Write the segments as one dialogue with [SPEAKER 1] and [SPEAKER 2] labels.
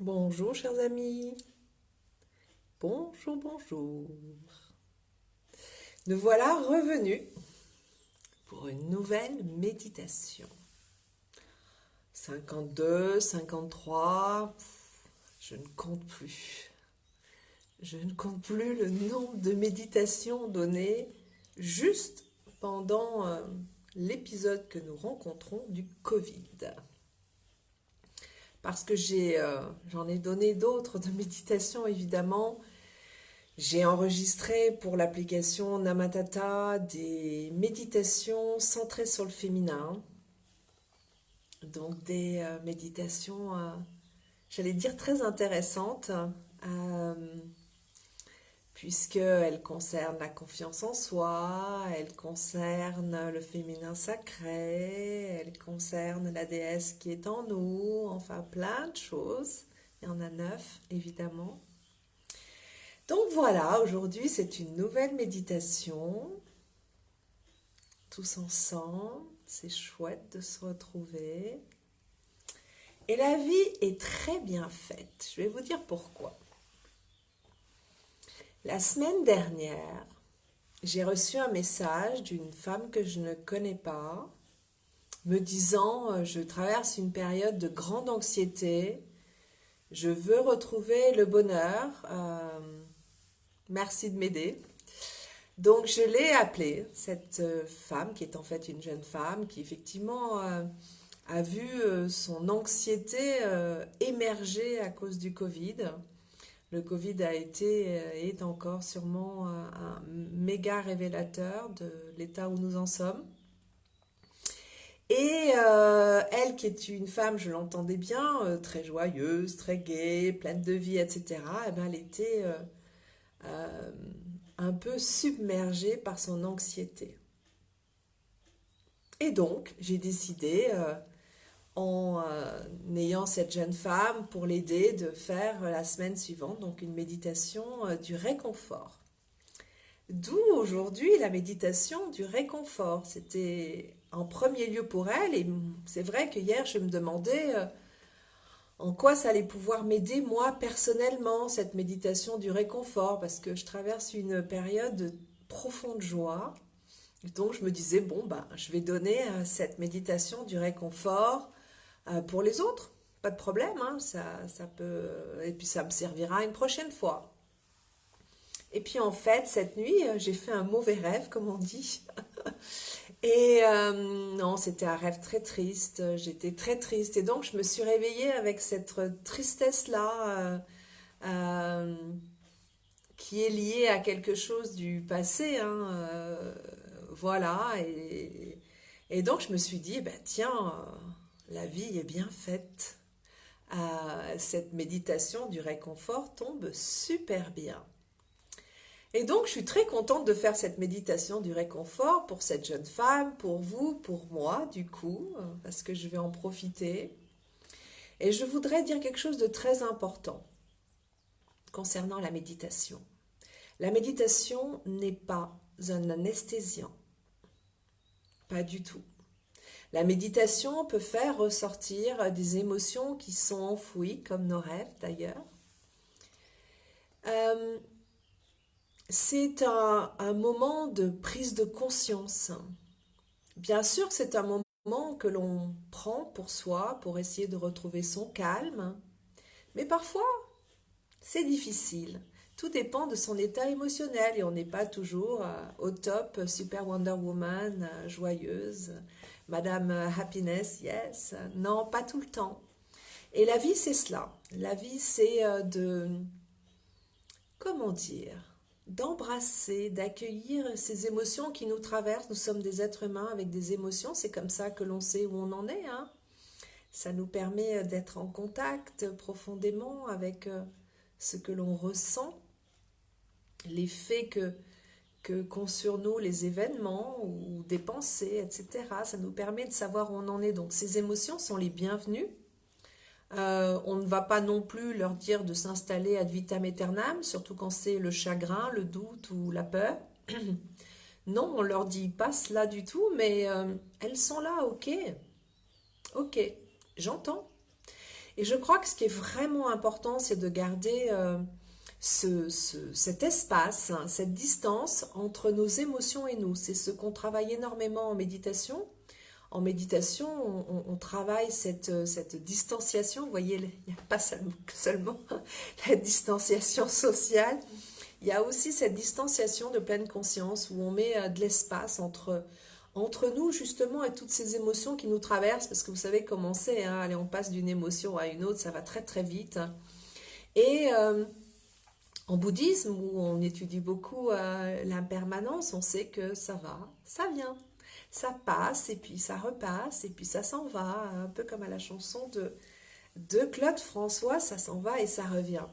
[SPEAKER 1] Bonjour chers amis, bonjour, bonjour. Nous voilà revenus pour une nouvelle méditation. 52, 53, je ne compte plus. Je ne compte plus le nombre de méditations données juste pendant l'épisode que nous rencontrons du Covid. Parce que j'en ai donné d'autres de méditations évidemment. J'ai enregistré pour l'application Namatata des méditations centrées sur le féminin, donc des méditations, j'allais dire très intéressantes, euh, puisqu'elles concernent la confiance en soi, elles concernent le féminin sacré, elles concernent la déesse qui est en nous, enfin plein de choses. Il y en a 9, évidemment. Donc voilà, aujourd'hui c'est une nouvelle méditation, tous ensemble, c'est chouette de se retrouver. Et la vie est très bien faite, je vais vous dire pourquoi. La semaine dernière, j'ai reçu un message d'une femme que je ne connais pas, me disant je traverse une période de grande anxiété, je veux retrouver le bonheur, merci de m'aider. Donc je l'ai appelée, cette femme qui est en fait une jeune femme qui effectivement a vu son anxiété émerger à cause du Covid. Le Covid a été est encore sûrement un méga révélateur de l'état où nous en sommes. Et elle qui est une femme, je l'entendais bien, très joyeuse, très gaie, pleine de vie, etc. Eh ben, elle était euh, un peu submergée par son anxiété. Et donc, j'ai décidé, en ayant cette jeune femme, pour l'aider, de faire la semaine suivante, donc une méditation du réconfort. D'où aujourd'hui la méditation du réconfort. C'était en premier lieu pour elle, et c'est vrai que hier, je me demandais en quoi ça allait pouvoir m'aider, moi, personnellement, cette méditation du réconfort, parce que je traverse une période de profonde joie. Donc je me disais, bon, ben, je vais donner cette méditation du réconfort pour les autres. Pas de problème, hein, ça peut... Et puis ça me servira une prochaine fois. Et puis en fait, cette nuit, j'ai fait un mauvais rêve, comme on dit. Et non, c'était un rêve très triste. J'étais très triste. Et donc je me suis réveillée avec cette tristesse-là euh, qui est liée à quelque chose du passé, hein, voilà. Et donc je me suis dit, ben, tiens, la vie est bien faite. Cette méditation du réconfort tombe super bien. Et donc je suis très contente de faire cette méditation du réconfort pour cette jeune femme, pour vous, pour moi, du coup, parce que je vais en profiter. Et je voudrais dire quelque chose de très important concernant la méditation. La méditation n'est pas un anesthésiant, pas du tout. La méditation peut faire ressortir des émotions qui sont enfouies, comme nos rêves d'ailleurs. Euh, c'est un moment de prise de conscience. Bien sûr, c'est un moment que l'on prend pour soi, pour essayer de retrouver son calme, mais parfois, c'est difficile. Tout dépend de son état émotionnel et on n'est pas toujours au top, super Wonder Woman, joyeuse, Madame Happiness, yes. Non, pas tout le temps. Et la vie, c'est cela. La vie, c'est comment dire, d'embrasser, d'accueillir ces émotions qui nous traversent. Nous sommes des êtres humains avec des émotions, c'est comme ça que l'on sait où on en est, hein. Ça nous permet d'être en contact profondément avec ce que l'on ressent, l'effet qu'ont sur nous les événements ou des pensées, etc. Ça nous permet de savoir où on en est. Donc ces émotions sont les bienvenues. On ne va pas non plus leur dire de s'installer ad vitam aeternam, surtout quand c'est le chagrin, le doute ou la peur. Non, on leur dit pas cela du tout, mais elles sont là, ok, ok, j'entends. Et je crois que ce qui est vraiment important, c'est de garder cet espace, hein, cette distance entre nos émotions et nous. C'est ce qu'on travaille énormément en méditation. En méditation, on travaille cette distanciation. Vous voyez, il n'y a pas seulement la distanciation sociale, il y a aussi cette distanciation de pleine conscience où on met de l'espace entre nous justement et toutes ces émotions qui nous traversent, parce que vous savez comment c'est, hein, allez, on passe d'une émotion à une autre, ça va très très vite. Et en bouddhisme, où on étudie beaucoup l'impermanence, on sait que ça va, ça vient, ça passe et puis ça repasse et puis ça s'en va, un peu comme à la chanson de Claude François, ça s'en va et ça revient.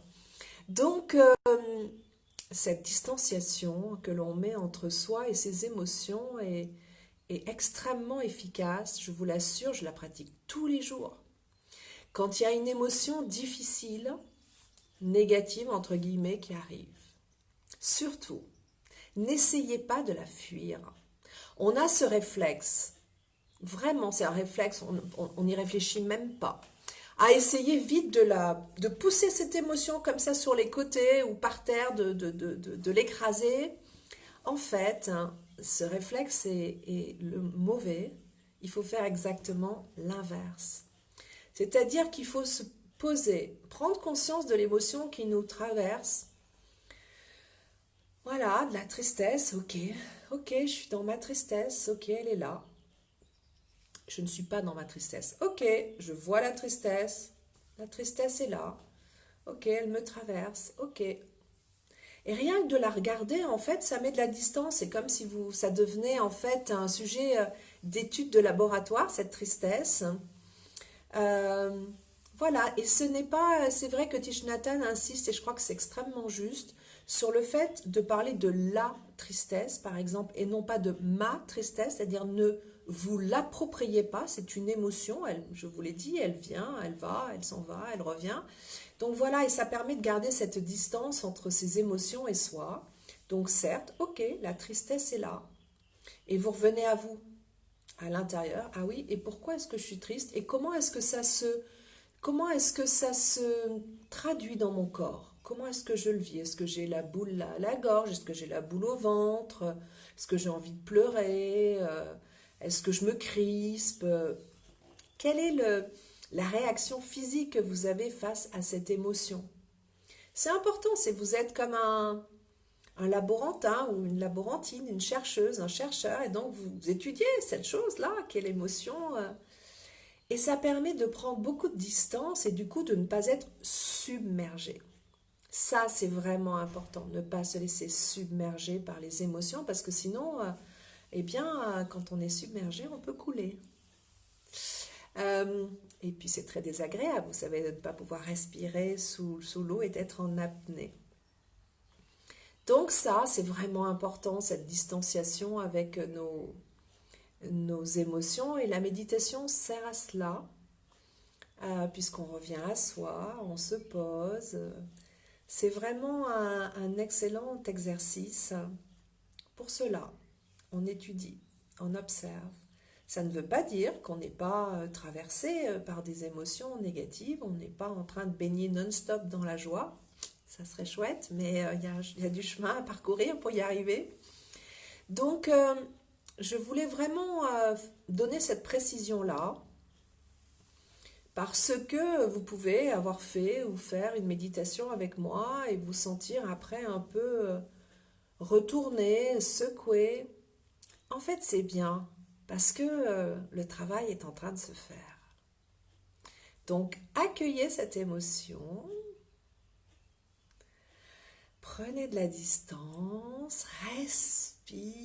[SPEAKER 1] Donc, cette distanciation que l'on met entre soi et ses émotions est extrêmement efficace, je vous l'assure, je la pratique tous les jours. Quand il y a une émotion difficile, négative entre guillemets qui arrive, surtout, n'essayez pas de la fuir. On a ce réflexe, vraiment c'est un réflexe, on n'y réfléchit même pas, à essayer vite de pousser cette émotion comme ça sur les côtés ou par terre, de l'écraser. En fait, hein, ce réflexe est le mauvais. Il faut faire exactement l'inverse. C'est-à-dire qu'il faut se poser, prendre conscience de l'émotion qui nous traverse. Voilà, de la tristesse, ok, je suis dans ma tristesse, ok, elle est là. Je ne suis pas dans ma tristesse. Ok, je vois la tristesse est là. Ok, elle me traverse. Ok. Et rien que de la regarder, en fait, ça met de la distance. C'est comme si ça devenait en fait un sujet d'étude de laboratoire, cette tristesse. Euh, voilà, et ce n'est pas, c'est vrai que Thich Nhat Hanh insiste, et je crois que c'est extrêmement juste, sur le fait de parler de la tristesse, par exemple, et non pas de ma tristesse, c'est-à-dire ne vous l'appropriez pas, c'est une émotion, je vous l'ai dit, elle vient, elle va, elle s'en va, elle revient. Donc voilà, et ça permet de garder cette distance entre ces émotions et soi. Donc certes, ok, la tristesse est là, et vous revenez à vous, à l'intérieur. Ah oui, et pourquoi est-ce que je suis triste? Et comment est-ce que ça se traduit dans mon corps? Comment est-ce que je le vis? Est-ce que j'ai la boule à la gorge? Est-ce que j'ai la boule au ventre? Est-ce que j'ai envie de pleurer? Est-ce que je me crispe? Quelle est la réaction physique que vous avez face à cette émotion? C'est important, c'est vous êtes comme un laborantin ou une laborantine, une chercheuse, un chercheur, et donc vous étudiez cette chose-là, quelle émotion. Et ça permet de prendre beaucoup de distance et du coup de ne pas être submergé. Ça, c'est vraiment important, ne pas se laisser submerger par les émotions, parce que sinon, eh bien, quand on est submergé, on peut couler. Et puis c'est très désagréable, vous savez, de ne pas pouvoir respirer sous l'eau et d'être en apnée. Donc ça, c'est vraiment important, cette distanciation avec nos émotions. Et la méditation sert à cela, puisqu'on revient à soi, on se pose. C'est vraiment un excellent exercice pour cela. On étudie, on observe. Ça ne veut pas dire qu'on n'est pas traversé par des émotions négatives, on n'est pas en train de baigner non-stop dans la joie. Ça serait chouette, mais il y a du chemin à parcourir pour y arriver. Donc, je voulais vraiment donner cette précision-là, parce que vous pouvez avoir fait ou faire une méditation avec moi et vous sentir après un peu retourné, secoué. En fait, c'est bien, parce que le travail est en train de se faire. Donc, accueillez cette émotion. Prenez de la distance, respirez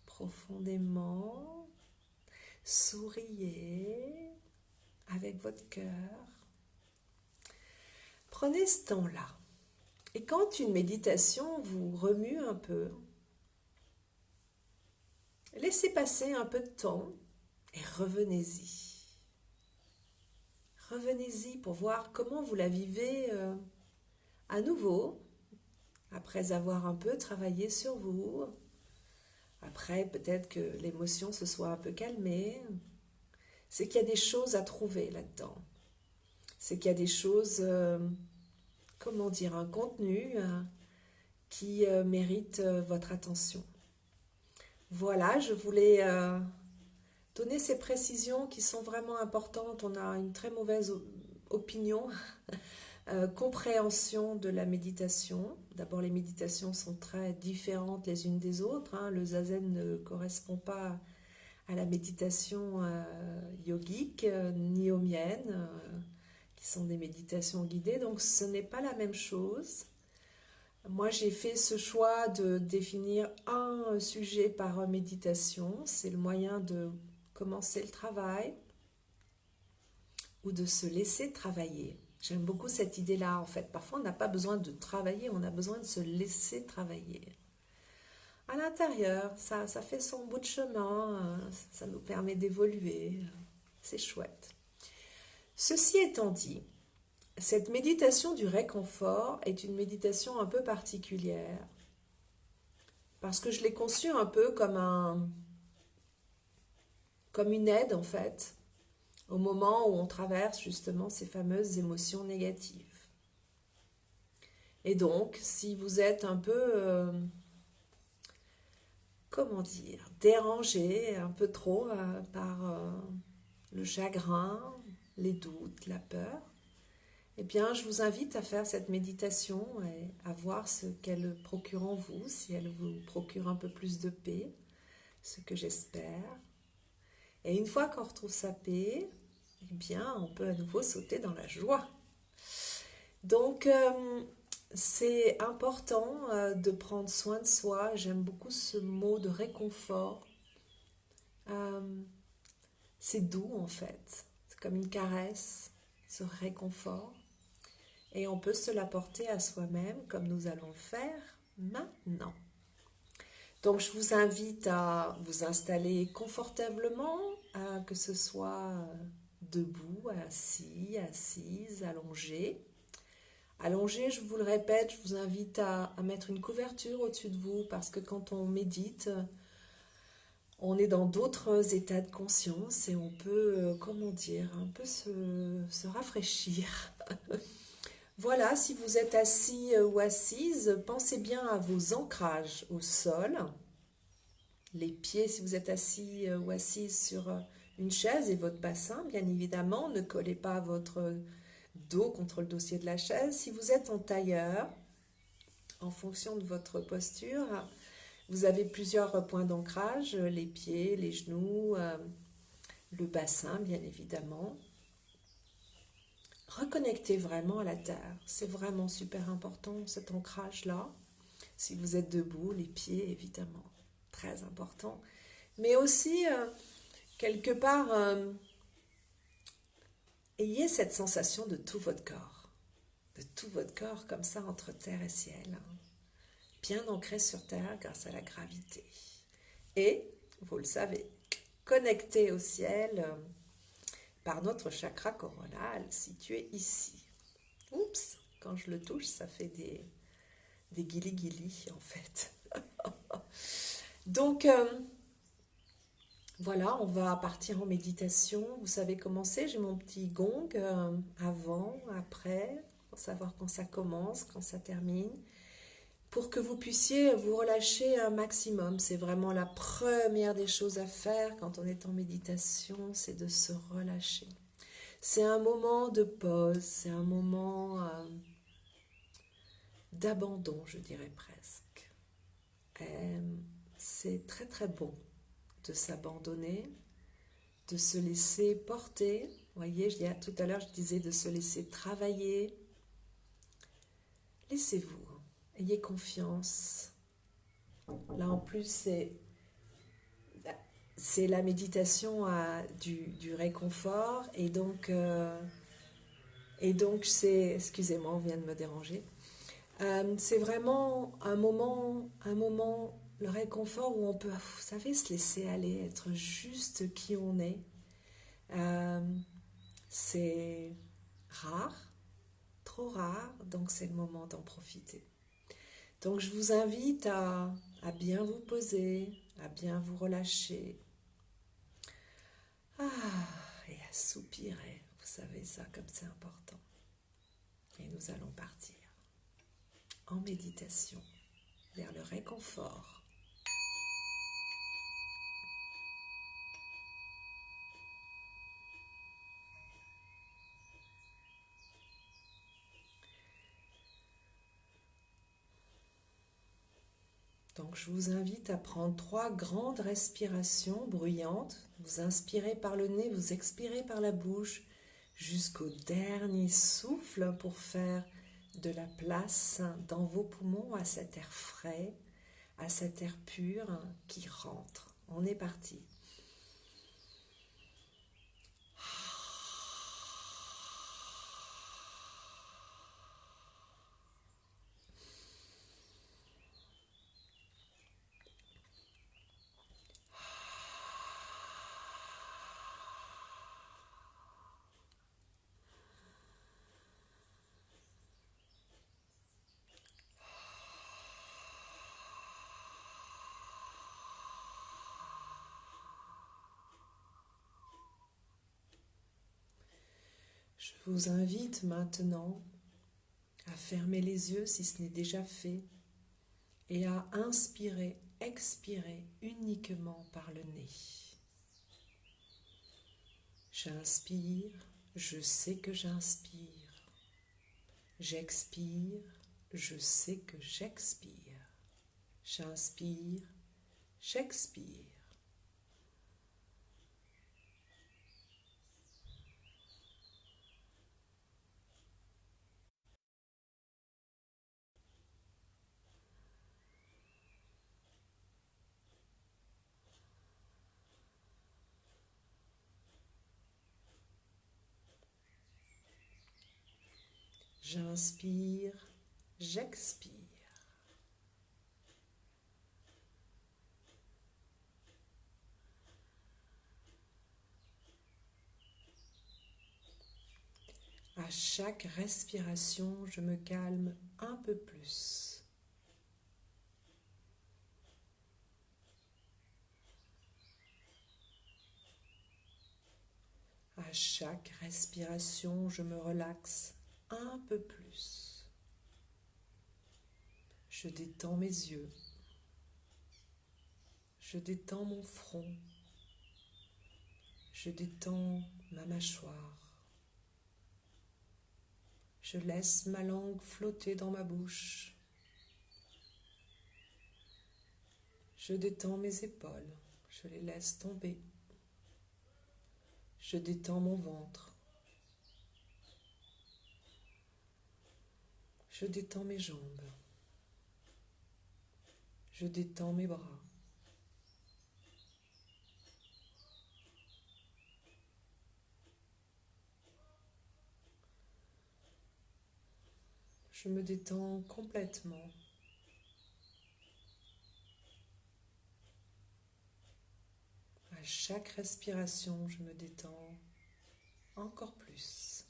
[SPEAKER 1] profondément, souriez avec votre cœur. Prenez ce temps-là. Et quand une méditation vous remue un peu, laissez passer un peu de temps et revenez-y. Revenez-y pour voir comment vous la vivez à nouveau, après avoir un peu travaillé sur vous, après peut-être que l'émotion se soit un peu calmée. c'est qu'il y a des choses à trouver là-dedans. C'est qu'il y a des choses, comment dire, un contenu qui mérite votre attention. Voilà, je voulais donner ces précisions qui sont vraiment importantes. On a une très mauvaise opinion, compréhension de la méditation. D'abord, les méditations sont très différentes les unes des autres, hein. Le zazen ne correspond pas à la méditation yogique, ni aux miennes, qui sont des méditations guidées. Donc, ce n'est pas la même chose. Moi, j'ai fait ce choix de définir un sujet par méditation. C'est le moyen de commencer le travail ou de se laisser travailler. J'aime beaucoup cette idée-là, en fait. Parfois, on n'a pas besoin de travailler, on a besoin de se laisser travailler. À l'intérieur, ça fait son bout de chemin, ça nous permet d'évoluer. C'est chouette. Ceci étant dit, cette méditation du réconfort est une méditation un peu particulière parce que je l'ai conçue un peu comme une aide en fait au moment où on traverse justement ces fameuses émotions négatives. Et donc, si vous êtes un peu, comment dire, dérangé un peu trop par le chagrin, les doutes, la peur, eh bien, je vous invite à faire cette méditation et à voir ce qu'elle procure en vous, si elle vous procure un peu plus de paix, ce que j'espère. Et une fois qu'on retrouve sa paix, eh bien, on peut à nouveau sauter dans la joie. Donc, c'est important de prendre soin de soi. J'aime beaucoup ce mot de réconfort. C'est doux en fait. C'est comme une caresse, ce réconfort. Et on peut se l'apporter à soi-même comme nous allons le faire maintenant. Donc je vous invite à vous installer confortablement, que ce soit debout, assis, assise, allongé. Allongé, je vous le répète, je vous invite à mettre une couverture au-dessus de vous parce que quand on médite, on est dans d'autres états de conscience et on peut, comment dire, un peu se rafraîchir. Voilà, si vous êtes assis ou assise, pensez bien à vos ancrages au sol. Les pieds, si vous êtes assis ou assise sur une chaise et votre bassin, bien évidemment, ne collez pas votre dos contre le dossier de la chaise. Si vous êtes en tailleur, en fonction de votre posture, vous avez plusieurs points d'ancrage, les pieds, les genoux, le bassin, bien évidemment. Reconnectez vraiment à la terre. C'est vraiment super important, cet ancrage-là. Si vous êtes debout, les pieds, évidemment, très important. Mais aussi, quelque part, ayez cette sensation de tout votre corps. De tout votre corps, comme ça, entre terre et ciel. Bien ancré sur terre grâce à la gravité. Et, vous le savez, connecté au ciel par notre chakra coronal situé ici. Oups, quand je le touche, ça fait des guilis-guilis en fait. Donc, voilà, on va partir en méditation. Vous savez comment c'est, j'ai mon petit gong avant, après, pour savoir quand ça commence, quand ça termine, pour que vous puissiez vous relâcher un maximum. C'est vraiment la première des choses à faire quand on est en méditation, c'est de se relâcher. C'est un moment de pause, c'est un moment d'abandon, je dirais presque. C'est très très bon de s'abandonner, de se laisser porter. Vous voyez, tout à l'heure, je disais de se laisser travailler. Laissez-vous, ayez confiance. Là, en plus, c'est la méditation du réconfort. Et donc c'est... Excusez-moi, on vient de me déranger. C'est vraiment un moment, le réconfort où on peut, vous savez, se laisser aller, être juste qui on est. C'est rare, trop rare, donc c'est le moment d'en profiter. Donc je vous invite à bien vous poser, à bien vous relâcher. soupirez. Vous savez ça comme c'est important. Et nous allons partir en méditation vers le réconfort. Donc je vous invite à prendre 3 grandes respirations bruyantes. Vous inspirez par le nez, vous expirez par la bouche jusqu'au dernier souffle pour faire de la place dans vos poumons à cet air frais, à cet air pur qui rentre. On est parti. Je vous invite maintenant à fermer les yeux si ce n'est déjà fait et à inspirer, expirer uniquement par le nez. J'inspire, je sais que j'inspire. J'expire, je sais que j'expire. J'inspire, j'expire. J'inspire, j'expire. À chaque respiration, je me calme un peu plus. À chaque respiration, je me relaxe un peu plus. Je détends mes yeux. Je détends mon front. Je détends ma mâchoire. Je laisse ma langue flotter dans ma bouche. Je détends mes épaules. Je les laisse tomber. Je détends mon ventre. Je détends mes jambes. Je détends mes bras. Je me détends complètement. À chaque respiration, je me détends encore plus.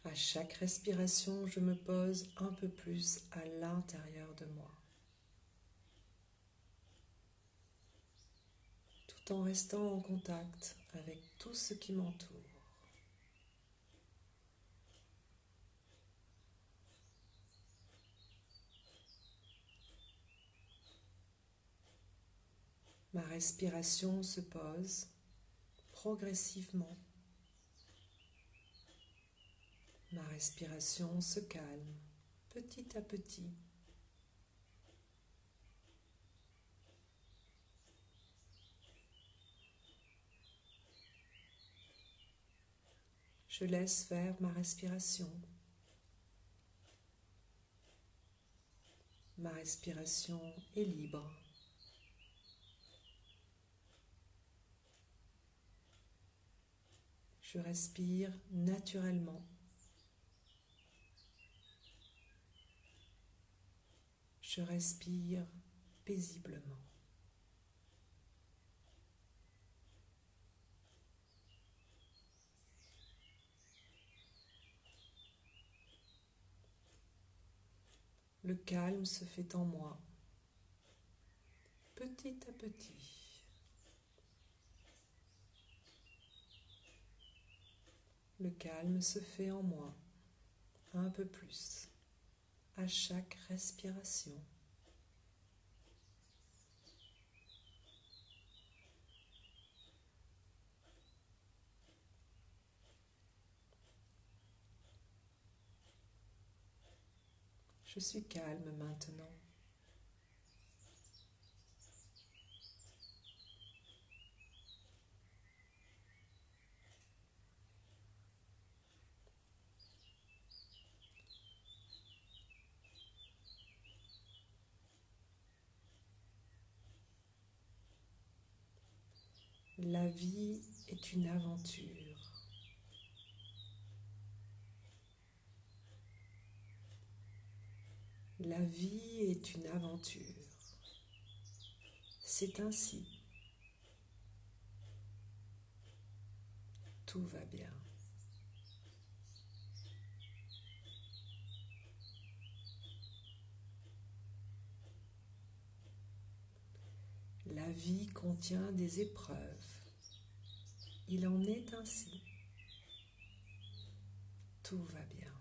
[SPEAKER 1] À chaque respiration, je me pose un peu plus à l'intérieur de moi, tout en restant en contact avec tout ce qui m'entoure. Ma respiration se pose progressivement. Ma respiration se calme petit à petit. Je laisse faire ma respiration. Ma respiration est libre. Je respire naturellement. Je respire paisiblement. Le calme se fait en moi, petit à petit. Le calme se fait en moi, un peu plus, à chaque respiration. Je suis calme maintenant. La vie est une aventure. La vie est une aventure. C'est ainsi. Tout va bien. La vie contient des épreuves. Il en est ainsi. Tout va bien.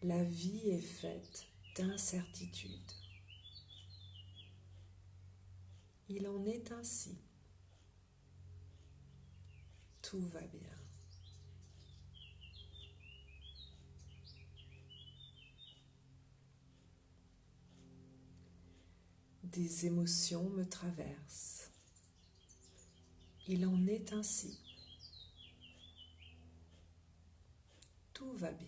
[SPEAKER 1] La vie est faite d'incertitudes. Il en est ainsi. Tout va bien. Des émotions me traversent. Il en est ainsi. Tout va bien.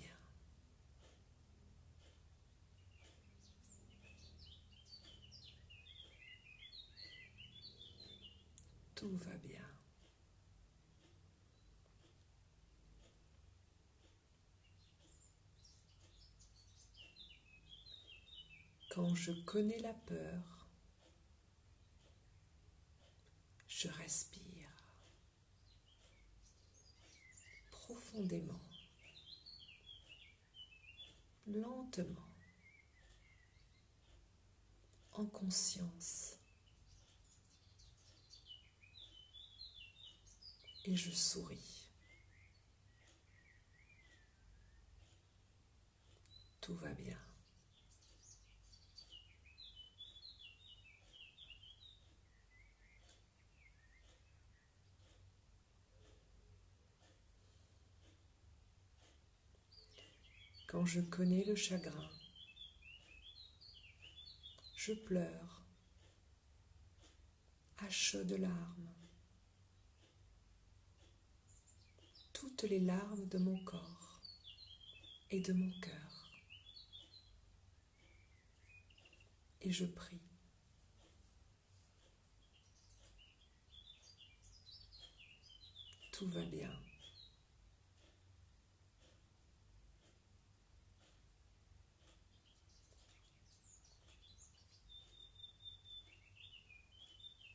[SPEAKER 1] Tout va bien. Quand je connais la peur, je respire profondément, lentement, en conscience, et je souris. Tout va bien. Quand je connais le chagrin, je pleure à chaudes larmes, toutes les larmes de mon corps et de mon cœur. Et je prie. Tout va bien.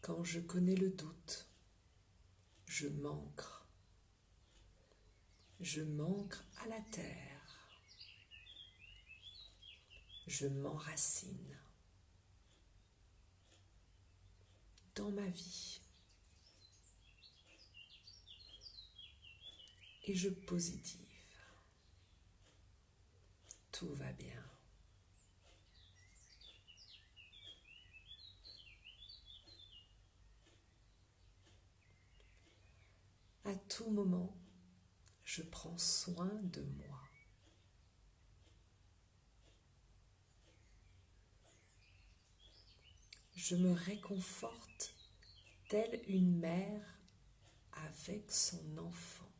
[SPEAKER 1] Quand je connais le doute, je m'ancre. Je m'ancre à la terre. Je m'enracine dans ma vie. Et je positive. Tout va bien. À tout moment, je prends soin de moi. Je me réconforte telle une mère avec son enfant.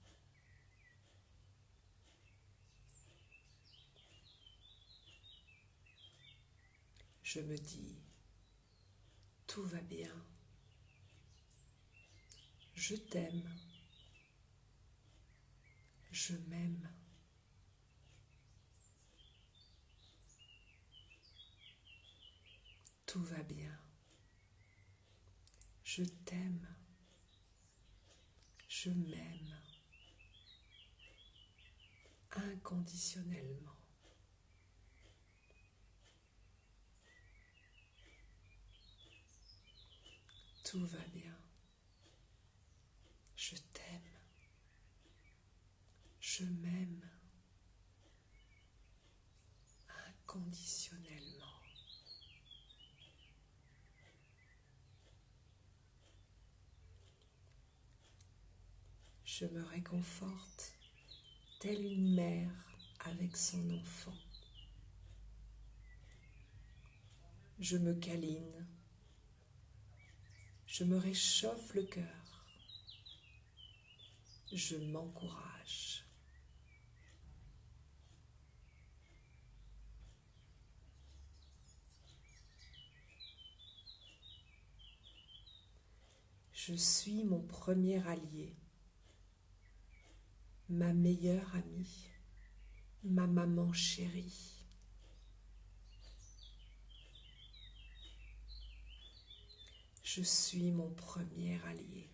[SPEAKER 1] Je me dis, tout va bien. Je t'aime. Je m'aime. Tout va bien. Je t'aime. Je m'aime inconditionnellement. Tout va bien. Je t'aime. Je m'aime inconditionnellement. Je me réconforte telle une mère avec son enfant. Je me câline. Je me réchauffe le cœur. Je m'encourage. Je suis mon premier allié, ma meilleure amie, ma maman chérie. Je suis mon premier allié,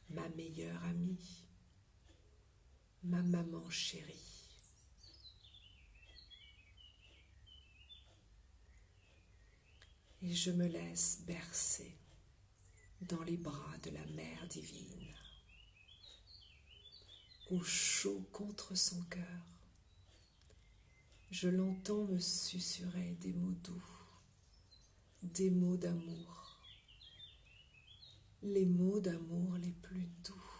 [SPEAKER 1] ma meilleure amie, ma maman chérie. Et je me laisse bercer dans les bras de la Mère divine, au chaud contre son cœur. Je l'entends me susurrer des mots doux, des mots d'amour, les mots d'amour les plus doux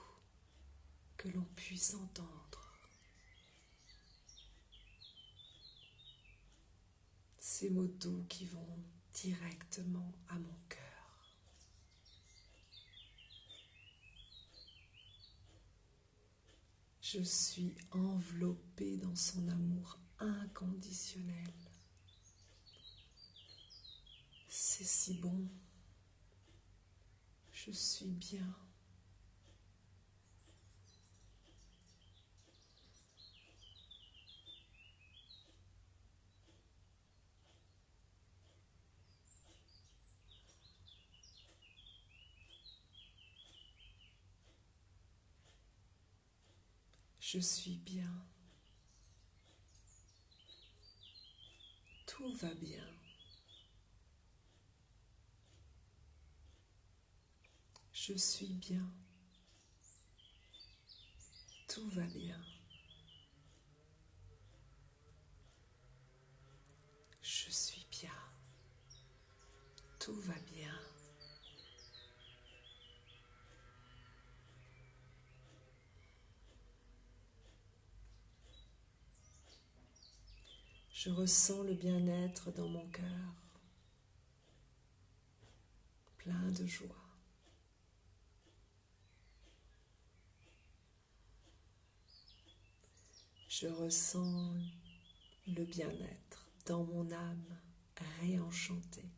[SPEAKER 1] que l'on puisse entendre. Ces mots doux qui vont directement à mon cœur. Je suis enveloppée dans son amour inconditionnel. C'est si bon. Je suis bien. Je suis bien. Tout va bien. Je suis bien. Tout va bien. Je suis bien. Tout va bien. Je ressens le bien-être dans mon cœur, plein de joie. Je ressens le bien-être dans mon âme réenchantée.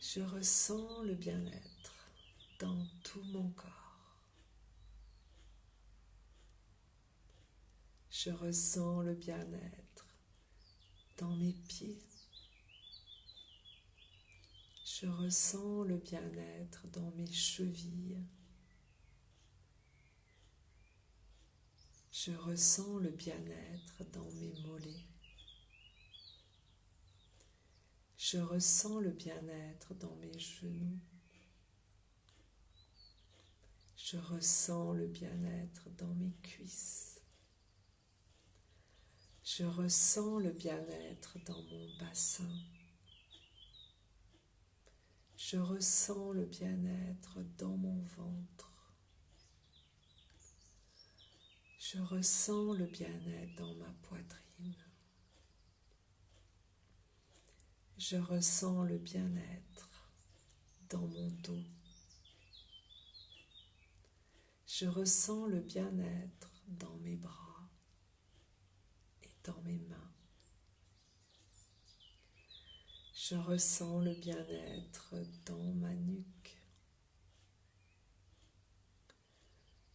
[SPEAKER 1] Je ressens le bien-être dans tout mon corps. Je ressens le bien-être dans mes pieds. Je ressens le bien-être dans mes chevilles. Je ressens le bien-être dans mes mollets. Je ressens le bien-être dans mes genoux. Je ressens le bien-être dans mes cuisses. Je ressens le bien-être dans mon bassin. Je ressens le bien-être dans mon ventre. Je ressens le bien-être dans ma poitrine. Je ressens le bien-être dans mon dos. Je ressens le bien-être dans mes bras et dans mes mains. Je ressens le bien-être dans ma nuque.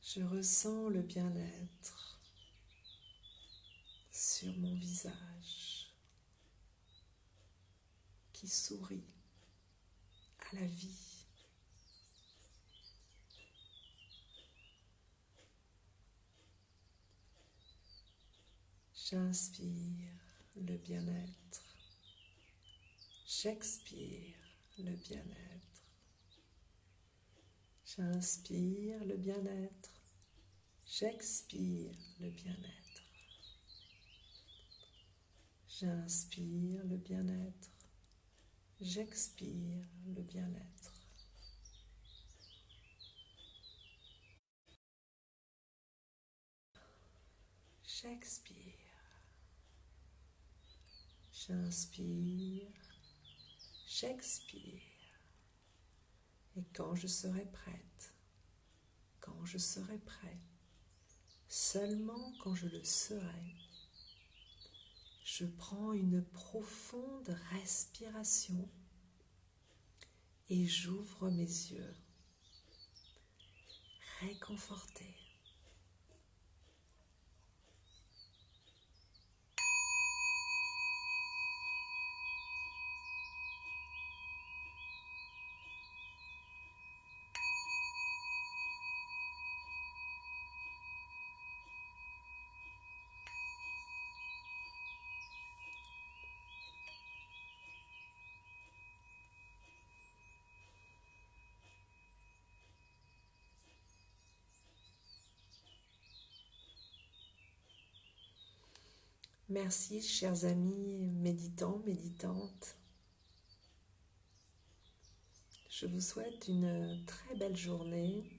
[SPEAKER 1] Je ressens le bien-être sur mon visage qui sourit. à la vie. J'inspire le bien-être. J'expire le bien-être. J'inspire le bien-être. J'expire le bien-être. J'inspire le bien-être. J'expire le bien-être. J'expire. J'inspire. J'expire. Et quand je serai prête, quand je serai prêt, seulement quand je le serai, je prends une profonde respiration et j'ouvre mes yeux, réconfortée. Merci, chers amis méditants, méditantes. Je vous souhaite une très belle journée,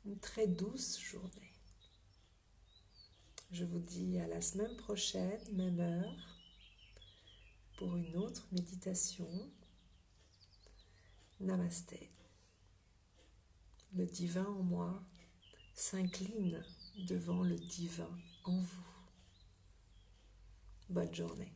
[SPEAKER 1] une très douce journée. Je vous dis à la semaine prochaine, même heure, pour une autre méditation. Namasté. Le divin en moi s'incline devant le divin en vous. Bonne journée.